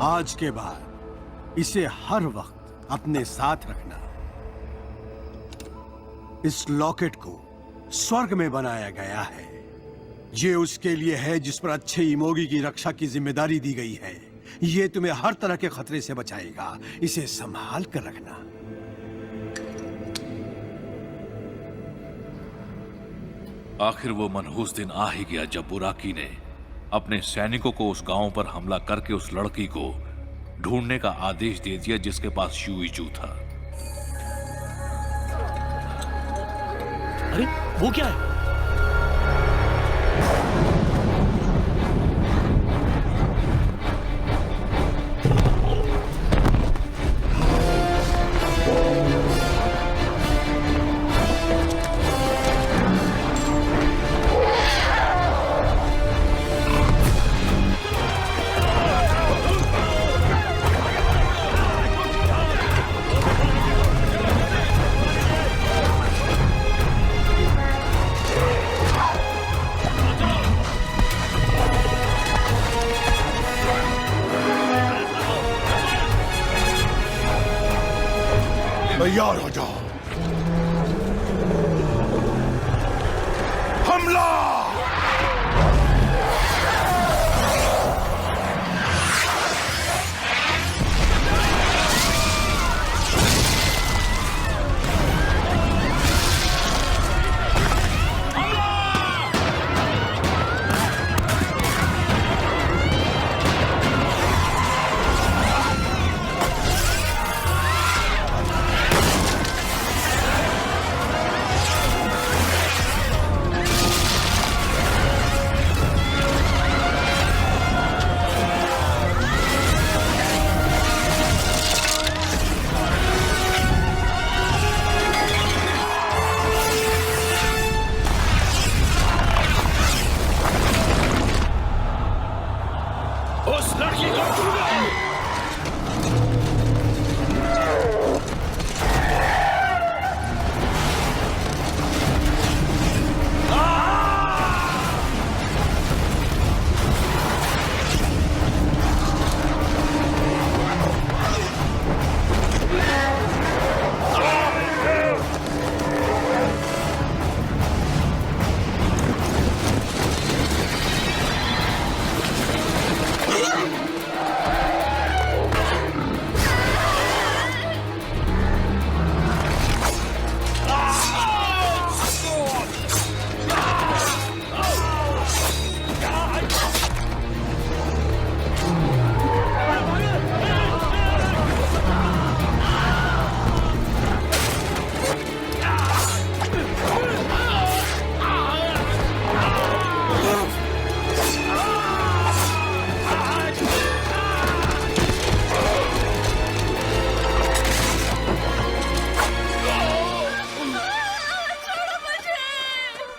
आज के बाद इसे हर वक्त अपने साथ रखना। इस लॉकेट को स्वर्ग में बनाया गया है। ये उसके लिए है जिस पर अच्छे इमोगी की रक्षा की जिम्मेदारी दी गई है। ये तुम्हें हर तरह के खतरे से बचाएगा। इसे संभाल कर रखना। आखिर वो मनहूस दिन आ ही गया जब बुराकी ने अपने सैनिकों को उस गांव पर हमला करके उस लड़की को ढूंढने का आदेश दे दिया जिसके पास शुईजू था। अरे वो क्या है? तैयार हो जाओ। हमला!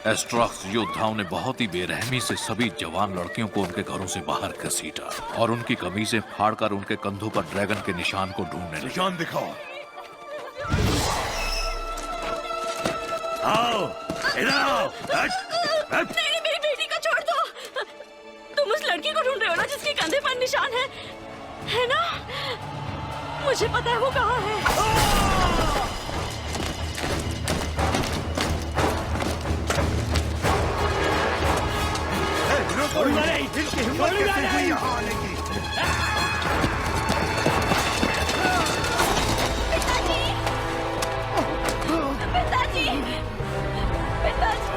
एस्ट्रॉक्स योद्धाओं ने बहुत ही बेरहमी से सभी जवान लड़कियों को उनके घरों से बाहर घसीटा और उनकी कमीजें फाड़कर उनके कंधों पर ड्रैगन के निशान को ढूंढने लगे। निशान दिखाओ। आओ, इधर आओ। नहीं, मेरी बेटी को छोड़ दो। तुम उस लड़की को ढूंढ रहे हो ना जिसके कंधे पर निशान है ना? मुझे पता है वो कहाँ है। गोली मारे, गोली मारे। पिताजी, पिताजी।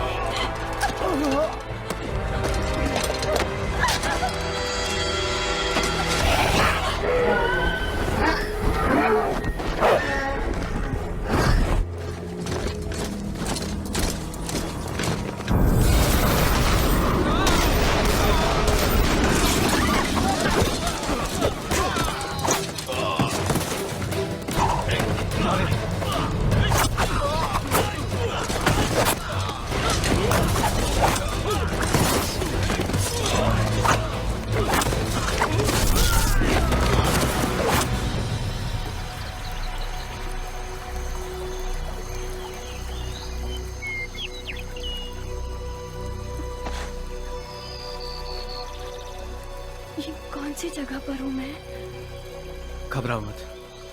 ये कौन सी जगह पर हूँ मैं? घबराओ मत,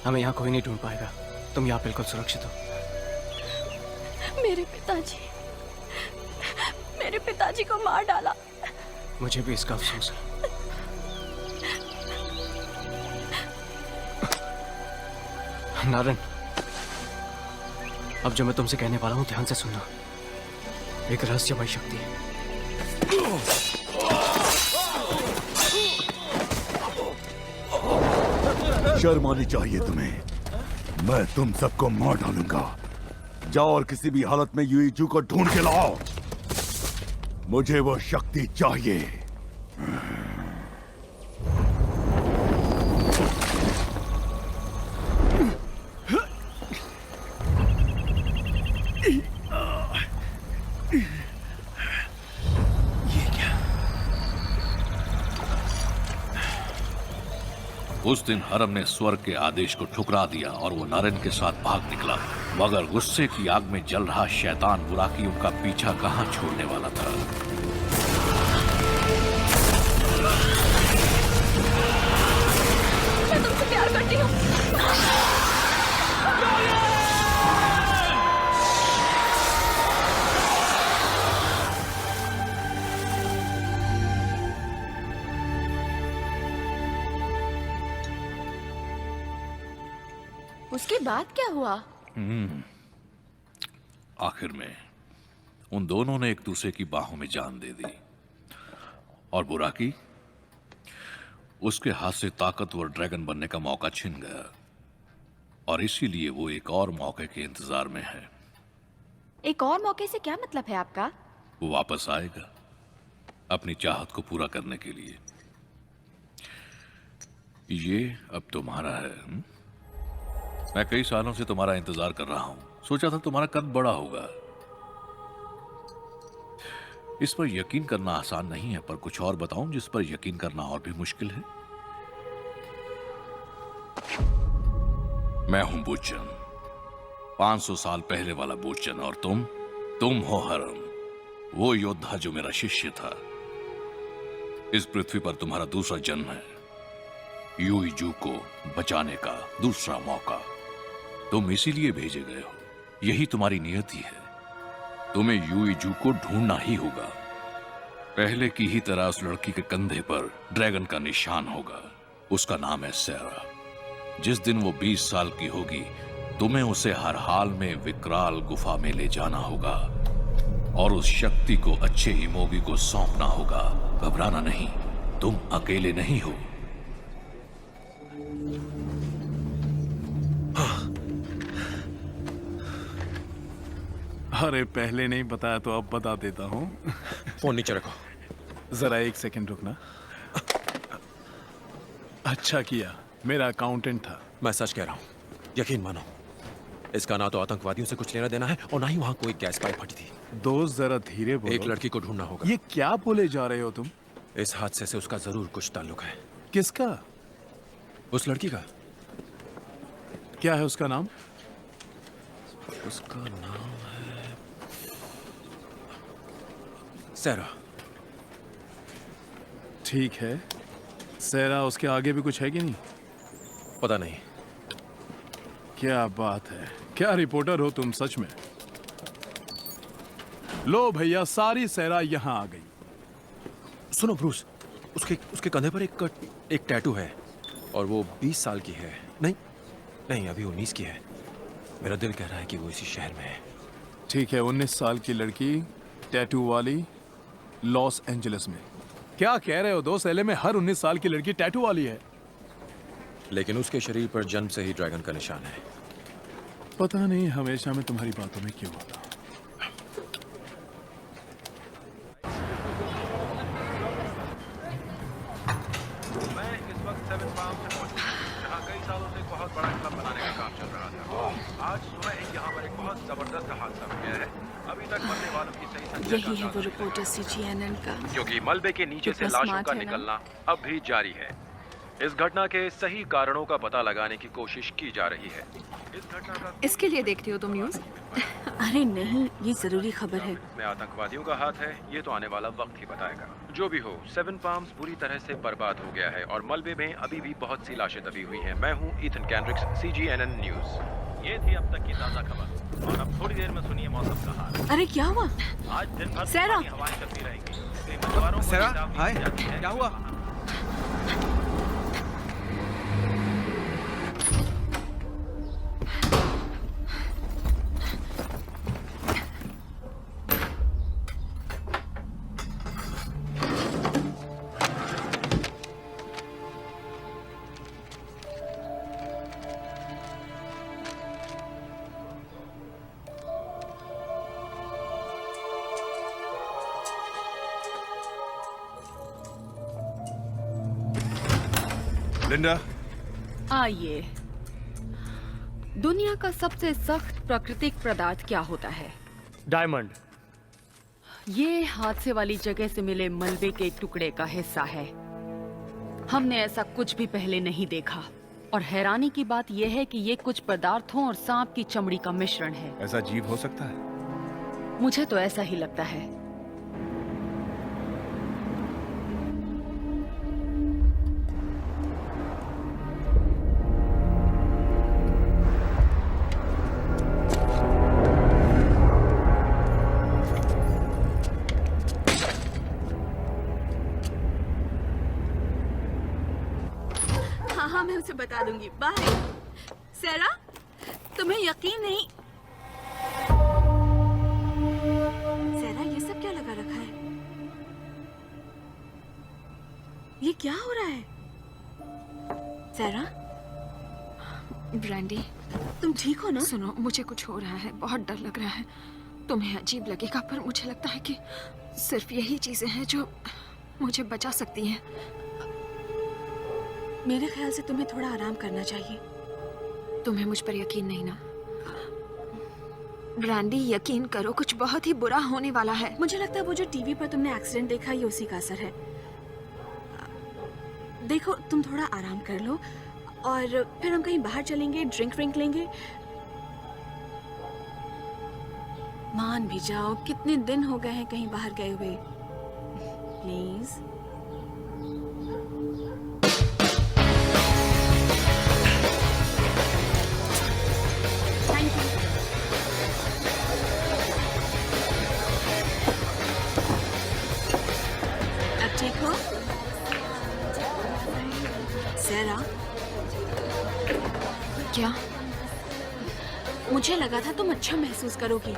हमें यहाँ कोई नहीं ढूंढ पाएगा। तुम यहाँ बिल्कुल सुरक्षित हो। मेरे पिताजी को मार डाला। मुझे भी इसका अफसोस है। नारायण, अब जो मैं तुमसे कहने वाला हूँ ध्यान से सुनना। एक रहस्यमय शक्ति है। शर्म आनी चाहिए तुम्हें। मैं तुम सबको मार डालूंगा। जाओ और किसी भी हालत में यूईचू को ढूंढ के लाओ। मुझे वो शक्ति चाहिए। उस दिन हरम ने स्वर्ग के आदेश को ठुकरा दिया और वो नारायण के साथ भाग निकला, मगर गुस्से की आग में जल रहा शैतान बुराकी उनका पीछा कहां छोड़ने वाला था। मैं तुमसे प्यार करती हूँ। उसके बाद क्या हुआ? आखिर में उन दोनों ने एक दूसरे की बाहों में जान दे दी और बुराकी उसके हाथ से ताकतवर ड्रैगन बनने का मौका छिन गया और इसीलिए वो एक और मौके के इंतजार में है। एक और मौके से क्या मतलब है आपका? वो वापस आएगा अपनी चाहत को पूरा करने के लिए। ये अब तुम्हारा है। मैं कई सालों से तुम्हारा इंतजार कर रहा हूं। सोचा था तुम्हारा कद बड़ा होगा। इस पर यकीन करना आसान नहीं है, पर कुछ और बताऊं जिस पर यकीन करना और भी मुश्किल है। मैं हूं बुच्चन, 500 साल पहले वाला बुच्चन, और तुम हो हरम, वो योद्धा जो मेरा शिष्य था। इस पृथ्वी पर तुम्हारा दूसरा जन्म है, यूईजू को बचाने का दूसरा मौका। तुम इसीलिए भेजे गए हो, यही तुम्हारी नियति है। तुम्हें यूईजू को ढूंढना ही होगा। पहले की ही तरह उस लड़की के कंधे पर ड्रैगन का निशान होगा। उसका नाम है सैरा। जिस दिन वो 20 साल की होगी, तुम्हें उसे हर हाल में विकराल गुफा में ले जाना होगा और उस शक्ति को अच्छे हिमोगी को सौंपना होगा। घबराना नहीं, तुम अकेले नहीं हो। अरे पहले नहीं बताया तो अब बता देता हूँ। फोन नीचे रखो। जरा एक सेकंड रुकना। अच्छा किया, मेरा अकाउंटेंट था। मैं सच कह रहा हूँ, यकीन मानो, इसका ना तो आतंकवादियों से कुछ लेना देना है और ना ही वहाँ कोई गैस पाइप फटी थी। दोस्त जरा धीरे बोलो। एक लड़की को ढूंढना होगा। ये क्या बोले जा रहे हो तुम? इस हादसे से उसका जरूर कुछ ताल्लुक है। किसका? उस लड़की का। क्या है उसका नाम? उसका नाम है सैरा। ठीक है, सैरा। उसके आगे भी कुछ है कि नहीं? पता नहीं। क्या बात है, क्या रिपोर्टर हो तुम सच में। लो भैया, सारी सैरा यहाँ आ गई। सुनो ब्रूस, उसके कंधे पर एक टैटू है और वो 20 साल की है। नहीं, अभी 19 की है। मेरा दिल कह रहा है कि वो इसी शहर में है। ठीक है, 19 साल की लड़की, टैटू वाली, लॉस एंजलिस में। क्या कह रहे हो दोस्त? एलए में हर 19 साल की लड़की टैटू वाली है। लेकिन उसके शरीर पर जन्म से ही ड्रैगन का निशान है। पता नहीं हमेशा मैं तुम्हारी बातों में क्यों होता हूं। मैं इस वक्त 7 फार्म से मौजूद हूं, जहां कई सालों से एक बहुत बड़ा क्लब बनाने का काम चल रहा था। आज सुबह यहाँ पर एक बहुत जबरदस्त हादसा हो गया है। अभी तक मरने वालों की सही संख्या यही है वो रिपोर्टर सीजीएनएन का, क्योंकि मलबे के नीचे से लाशों का निकलना अब भी जारी है। इस घटना के सही कारणों का पता लगाने की कोशिश की जा रही है। इस घटना का इसके लिए देखती हो तुम न्यूज़? अरे नहीं, ये जरूरी खबर है। इसमें आतंकवादियों का हाथ है, ये तो आने वाला वक्त ही बताएगा। जो भी हो, सेवन पाम्स पूरी तरह से बर्बाद हो गया है और मलबे में अभी भी बहुत सी लाशें दबी हुई हैं। मैं हूं ईथन कैंड्रिक्स, CGNN न्यूज़। ये थी अब तक की ताज़ा खबर और अब थोड़ी देर में सुनिए मौसम का हाल। अरे क्या हुआ? आज दिन भर सैरा! तूफानी हवाएं चलती रहेंगी। कई मछुआरों को सैरा, चेतावनी हाय, दी जाती है क्या कि हुआ? लिंडा, आइए। दुनिया का सबसे सख्त प्राकृतिक पदार्थ क्या होता है? डायमंड। ये हादसे वाली जगह से मिले मलबे के टुकड़े का हिस्सा है। हमने ऐसा कुछ भी पहले नहीं देखा और हैरानी की बात यह है कि ये कुछ पदार्थों और सांप की चमड़ी का मिश्रण है। ऐसा जीव हो सकता है? मुझे तो ऐसा ही लगता है। हाँ, मैं उसे बता दूंगी। बाय। सैरा, तुम्हें यकीन नहीं। सैरा, ये सब क्या लगा रखा है? ये क्या हो रहा है? सैरा, ब्रांडी, तुम ठीक हो ना? सुनो, मुझे कुछ हो रहा है, बहुत डर लग रहा है। तुम्हें अजीब लगेगा पर मुझे लगता है कि सिर्फ यही चीजें हैं जो मुझे बचा सकती हैं। मेरे ख्याल से तुम्हें थोड़ा आराम करना चाहिए। तुम्हें मुझ पर यकीन नहीं ना? ब्रांडी, यकीन करो, कुछ बहुत ही बुरा होने वाला है। मुझे लगता है वो जो टीवी पर तुमने एक्सीडेंट देखा ये उसी का असर है। देखो, तुम थोड़ा आराम कर लो और फिर हम कहीं बाहर चलेंगे, ड्रिंक लेंगे। मान भी जाओ, कितने दिन हो गए हैं कहीं बाहर गए हुए। प्लीज। ठीक हो? सैरा, क्या? मुझे लगा था तुम अच्छा महसूस करोगी।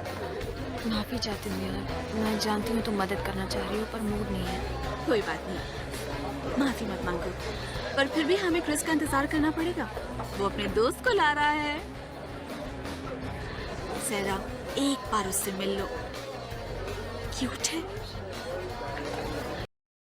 माफी चाहती हूँ यार, मैं जानती हूँ तुम मदद करना चाह रही हो पर मूड नहीं है। कोई बात नहीं, माफी मत मांगो। पर फिर भी हमें क्रिस का इंतजार करना पड़ेगा। वो अपने दोस्त को ला रहा है। सैरा, एक बार उससे मिल लो। क्यूट है।